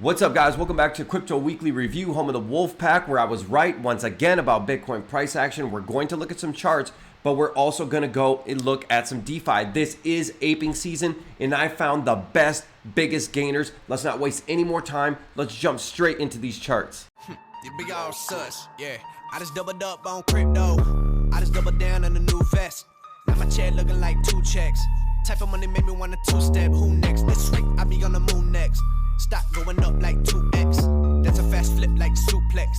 What's up, guys? Welcome back to Crypto Weekly Review, home of the Wolf Pack, where I was right once again about Bitcoin price action. We're going to look at some charts, but we're also going to go and look at some DeFi. This is aping season, and I found the best, biggest gainers. Let's not waste any more time. Let's jump straight into these charts. You big old sus, yeah. I just doubled up on crypto. I just doubled down on the new vest. Now my check looking like 2 checks. Type of money made me want a 2-step. Who next? This week I be on the moon next. Stock going up like 2x. That's a fast flip like suplex.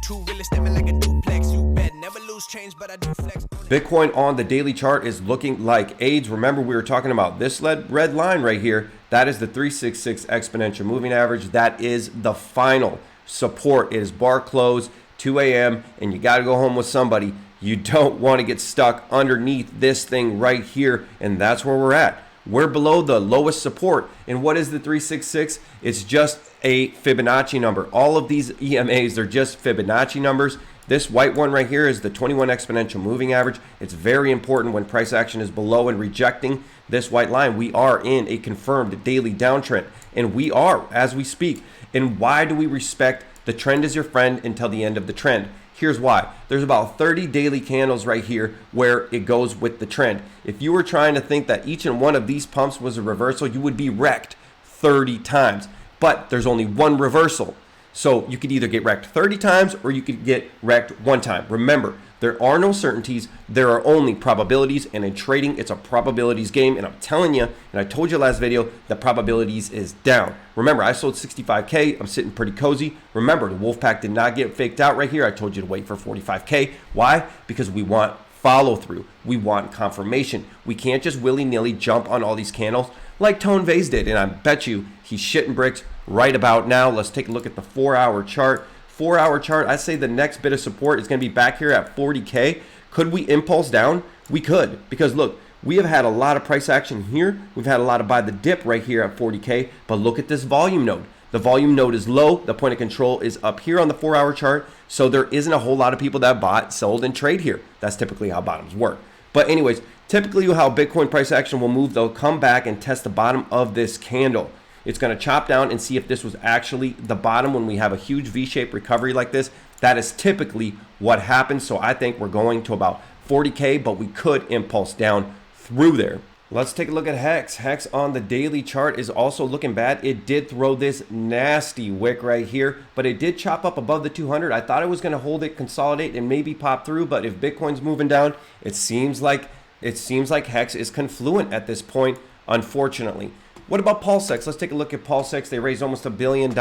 Two really stepping like a duplex. You bet never lose change, but I do flex. Bitcoin on the daily chart is looking like AIDS. Remember, we were talking about this red line right here. That is the 366 exponential moving average. That is the final support. It is bar close, 2 a.m., and you got to go home with somebody. You don't want to get stuck underneath this thing right here, and that's where we're at. We're below the lowest support. And what is the 366? It's just a Fibonacci number. All of these EMAs, they're just Fibonacci numbers. This white one right here is the 21 exponential moving average. It's very important when price action is below and rejecting this white line. We are in a confirmed daily downtrend, and we are as we speak. And why do we respect the trend is your friend until the end of the trend? Here's why. There's about 30 daily candles right here where it goes with the trend. If you were trying to think that each and one of these pumps was a reversal, you would be wrecked 30 times. But there's only one reversal. So you could either get wrecked 30 times or you could get wrecked one time. Remember, there are no certainties. There are only probabilities. And in trading, it's a probabilities game. And I'm telling you, and I told you last video, the probabilities is down. Remember, I sold 65K. I'm sitting pretty cozy. Remember, the Wolfpack did not get faked out right here. I told you to wait for 45K. Why? Because we want follow through. We want confirmation. We can't just willy-nilly jump on all these candles like Tone Vase did. And I bet you he's shitting bricks right about now. Let's take a look at the 4-hour chart. 4-hour chart, I say the next bit of support is going to be back here at 40K. Could we impulse down? We could, because look, we have had a lot of price action here. We've had a lot of buy the dip right here at 40K, but look at this volume node. The volume node is low. The point of control is up here on the 4-hour chart. So there isn't a whole lot of people that bought, sold, and trade here. That's typically how bottoms work. But anyways, typically how Bitcoin price action will move, they'll come back and test the bottom of this candle. It's going to chop down and see if this was actually the bottom when we have a huge V-shaped recovery like this. That is typically what happens. So I think we're going to about 40K, but we could impulse down through there. Let's take a look at Hex. Hex on the daily chart is also looking bad. It did throw this nasty wick right here, but it did chop up above the 200. I thought it was going to hold it, consolidate, and maybe pop through, but if Bitcoin's moving down, it seems like Hex is confluent at this point, unfortunately. What about PulseX? Let's take a look at PulseX. They raised almost $1 billion.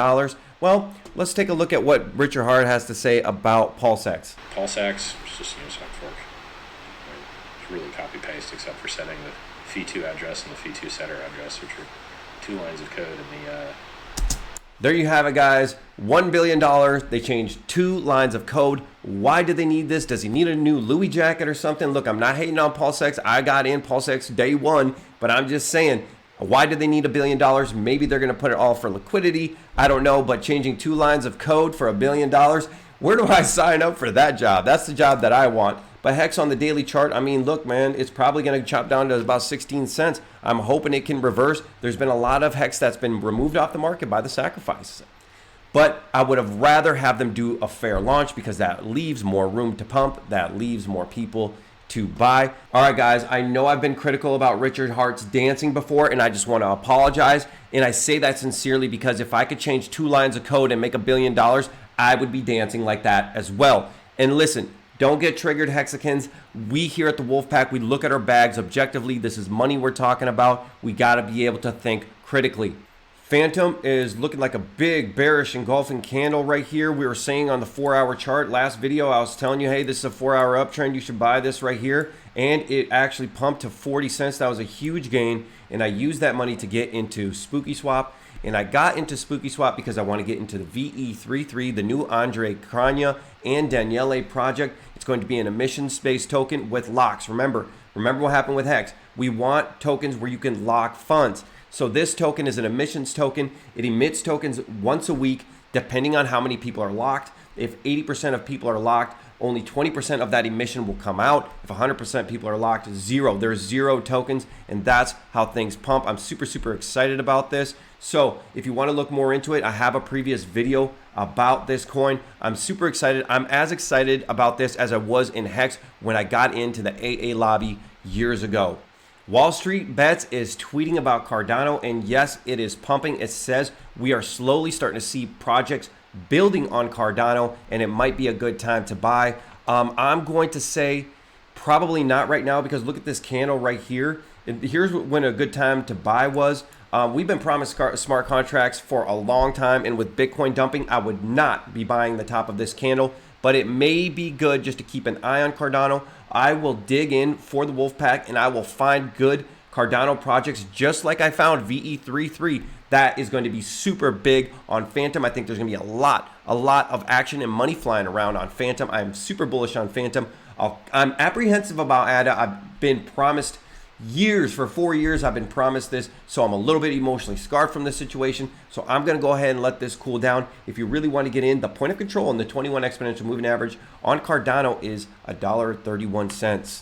Well, let's take a look at what Richard Hart has to say about PulseX. PulseX is just a Uniswap fork. It's really copy-paste except for setting the fee2 address and the fee2 setter address, which are 2 lines of code in the... There you have it, guys. $1 billion. They changed 2 lines of code. Why do they need this? Does he need a new Louis jacket or something? Look, I'm not hating on PulseX. I got in PulseX day one, but I'm just saying, why do they need $1 billion? Maybe they're going to put it all for liquidity. I don't know, but changing 2 lines of code for $1 billion, where do I sign up for that job? That's the job that I want. But Hex on the daily chart, I mean, look, man, it's probably going to chop down to about 16 cents. I'm hoping it can reverse. There's been a lot of Hex that's been removed off the market by the sacrifices. But I would have rather have them do a fair launch because that leaves more room to pump. That leaves more people to buy. All right, guys, I know I've been critical about Richard Hart's dancing before, and I just want to apologize. And I say that sincerely because if I could change 2 lines of code and make $1 billion, I would be dancing like that as well. And listen, don't get triggered, Hexicans. We here at the Wolfpack, we look at our bags objectively. This is money we're talking about. We got to be able to think critically. Phantom is looking like a big bearish engulfing candle right here. We were saying on the 4-hour chart last video, I was telling you, hey, this is a 4-hour uptrend. You should buy this right here. And it actually pumped to 40 cents. That was a huge gain. And I used that money to get into Spooky Swap. And I got into Spooky Swap because I want to get into the VE33, the new Andre Kranya and Daniele project. It's going to be an emissions-based token with locks. Remember what happened with Hex. We want tokens where you can lock funds. So this token is an emissions token. It emits tokens once a week, depending on how many people are locked. If 80% of people are locked, only 20% of that emission will come out. If 100% people are locked, zero. There's zero tokens, and that's how things pump. I'm super, super excited about this. So if you want to look more into it, I have a previous video about this coin. I'm super excited. I'm as excited about this as I was in Hex when I got into the AA lobby years ago. Wall Street Bets is tweeting about Cardano, and yes, it is pumping. It says we are slowly starting to see projects building on Cardano, and it might be a good time to buy. I'm going to say probably not right now, because look at this candle right here. Here's when a good time to buy was. We've been promised smart contracts for a long time, and with Bitcoin dumping, I would not be buying the top of this candle, but it may be good just to keep an eye on Cardano. I will dig in for the Wolfpack, and I will find good Cardano projects, just like I found VE33. That is going to be super big on Phantom. I think there's going to be a lot of action and money flying around on Phantom. I'm super bullish on Phantom. I'm apprehensive about ADA. I've been promised for 4 years I've been promised this, so I'm a little bit emotionally scarred from this situation. So I'm going to go ahead and let this cool down. If you really want to get in, the point of control on the 21 exponential moving average on Cardano is $1.31.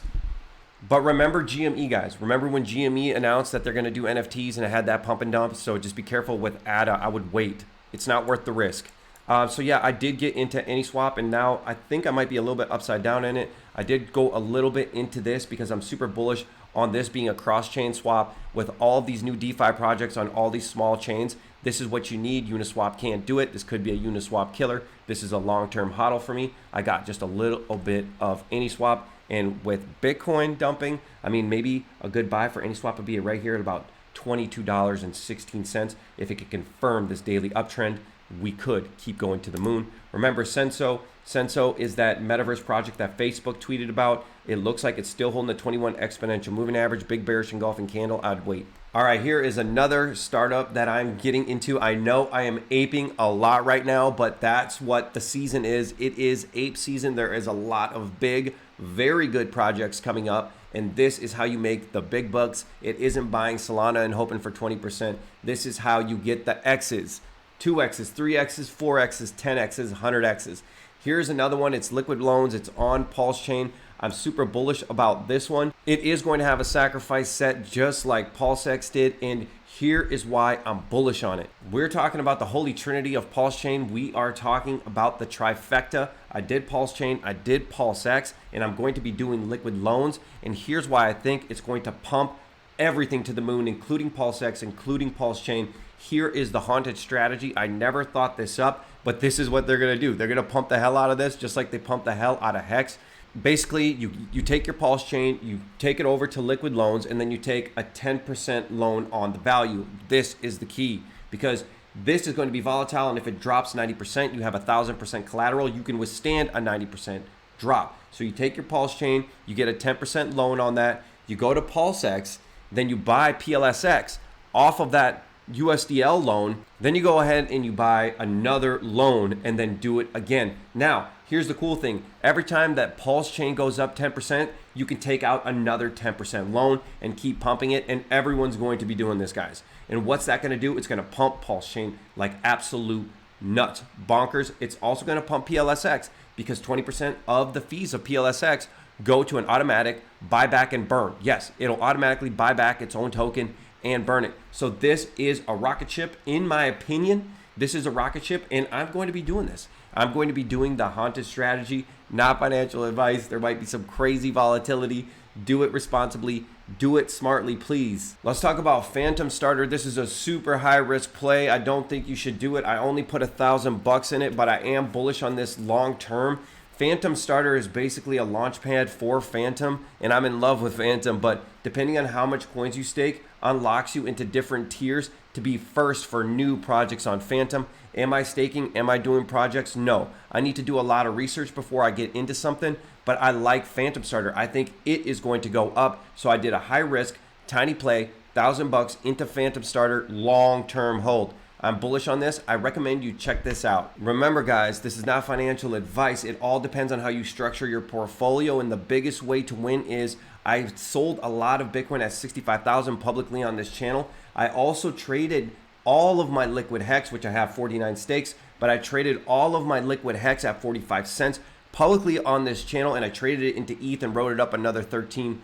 But remember GME, guys. Remember when GME announced that they're going to do NFTs and it had that pump and dump? So just be careful with ADA. I would wait. It's not worth the risk. So yeah, I did get into AnySwap, and now I think I might be a little bit upside down in it. I did go a little bit into this because I'm super bullish on this being a cross-chain swap with all of these new DeFi projects on all these small chains. This is what you need. Uniswap can't do it. This could be a Uniswap killer. This is a long-term hodl for me. I got just a little bit of AnySwap, and with Bitcoin dumping, I mean, maybe a good buy for AnySwap would be right here at about $22.16. If it could confirm this daily uptrend, we could keep going to the moon. Remember Senso. Senso is that metaverse project that Facebook tweeted about. It looks like it's still holding the 21 exponential moving average. Big bearish engulfing candle. I'd wait. All right, here is another startup that I'm getting into. I know I am aping a lot right now, but that's what the season is. It is ape season. There is a lot of big, very good projects coming up, and this is how you make the big bucks. It isn't buying Solana and hoping for 20%. This is how you get the X's. 2X's, 3X's, 4X's, 10X's, 100X's. Here's another one. It's Liquid Loans. It's on Pulse Chain. I'm super bullish about this one. It is going to have a sacrifice set just like PulseX did, and here is why I'm bullish on it. We're talking about the holy trinity of Pulse Chain. We are talking about the trifecta. I did Pulse Chain, I did PulseX, and I'm going to be doing Liquid Loans, and here's why I think it's going to pump everything to the moon, including PulseX, including Pulse Chain. Here is the haunted strategy. I never thought this up, but this is what they're going to do. They're going to pump the hell out of this, just like they pumped the hell out of Hex. Basically, you take your Pulse Chain, you take it over to Liquid Loans, and then you take a 10% loan on the value. This is the key, because this is going to be volatile, and if it drops 90%, you have 1,000% collateral. You can withstand a 90% drop. So you take your Pulse Chain, you get a 10% loan on that, you go to PulseX, then you buy PLSX off of that USDL loan, then you go ahead and you buy another loan and then do it again. Now, here's the cool thing. Every time that Pulse Chain goes up 10%, you can take out another 10% loan and keep pumping it, and everyone's going to be doing this, guys. And what's that going to do? It's going to pump Pulse Chain like absolute nuts. Bonkers. It's also going to pump PLSX, because 20% of the fees of PLSX go to an automatic buyback and burn. Yes, it'll automatically buy back its own token and burn it. So this is a rocket ship, in my opinion. This is a rocket ship, and I'm going to be doing this. I'm going to be doing the haunted strategy, not financial advice. There might be some crazy volatility. Do it responsibly. Do it smartly, please. Let's talk about Phantom Starter. This is a super high risk play. I don't think you should do it. I only put $1,000 in it, but I am bullish on this long term. Phantom Starter is basically a launch pad for Phantom, and I'm in love with Phantom, but depending on how much coins you stake, unlocks you into different tiers to be first for new projects on Phantom. Am I staking? Am I doing projects? No. I need to do a lot of research before I get into something, but I like Phantom Starter. I think it is going to go up, so I did a high risk, tiny play, $1,000 into Phantom Starter, long-term hold. I'm bullish on this. I recommend you check this out. Remember, guys, this is not financial advice. It all depends on how you structure your portfolio, and the biggest way to win is I sold a lot of Bitcoin at 65,000 publicly on this channel. I also traded all of my liquid hex, which I have 49 stakes, but I traded all of my liquid hex at 45 cents publicly on this channel, and I traded it into ETH and wrote it up another 13%,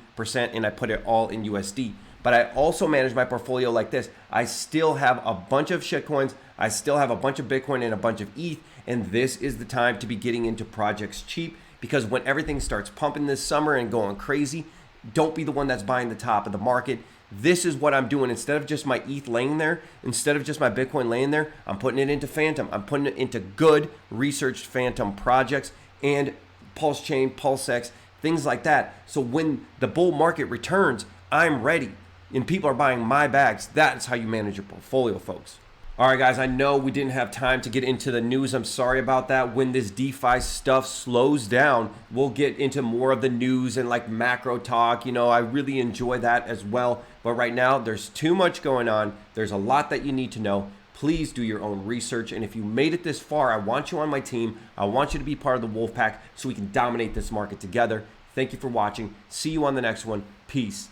and I put it all in USD. But I also manage my portfolio like this. I still have a bunch of shitcoins, I still have a bunch of Bitcoin and a bunch of ETH, and this is the time to be getting into projects cheap, because when everything starts pumping this summer and going crazy, don't be the one that's buying the top of the market. This is what I'm doing. Instead of just my ETH laying there, instead of just my Bitcoin laying there, I'm putting it into Phantom. I'm putting it into good researched Phantom projects and Pulse Chain, PulseX, things like that. So when the bull market returns, I'm ready and people are buying my bags. That's how you manage your portfolio, folks. All right, guys, I know we didn't have time to get into the news. I'm sorry about that. When this DeFi stuff slows down, we'll get into more of the news and like macro talk. You know, I really enjoy that as well. But right now, there's too much going on. There's a lot that you need to know. Please do your own research. And if you made it this far, I want you on my team. I want you to be part of the Wolf Pack so we can dominate this market together. Thank you for watching. See you on the next one. Peace.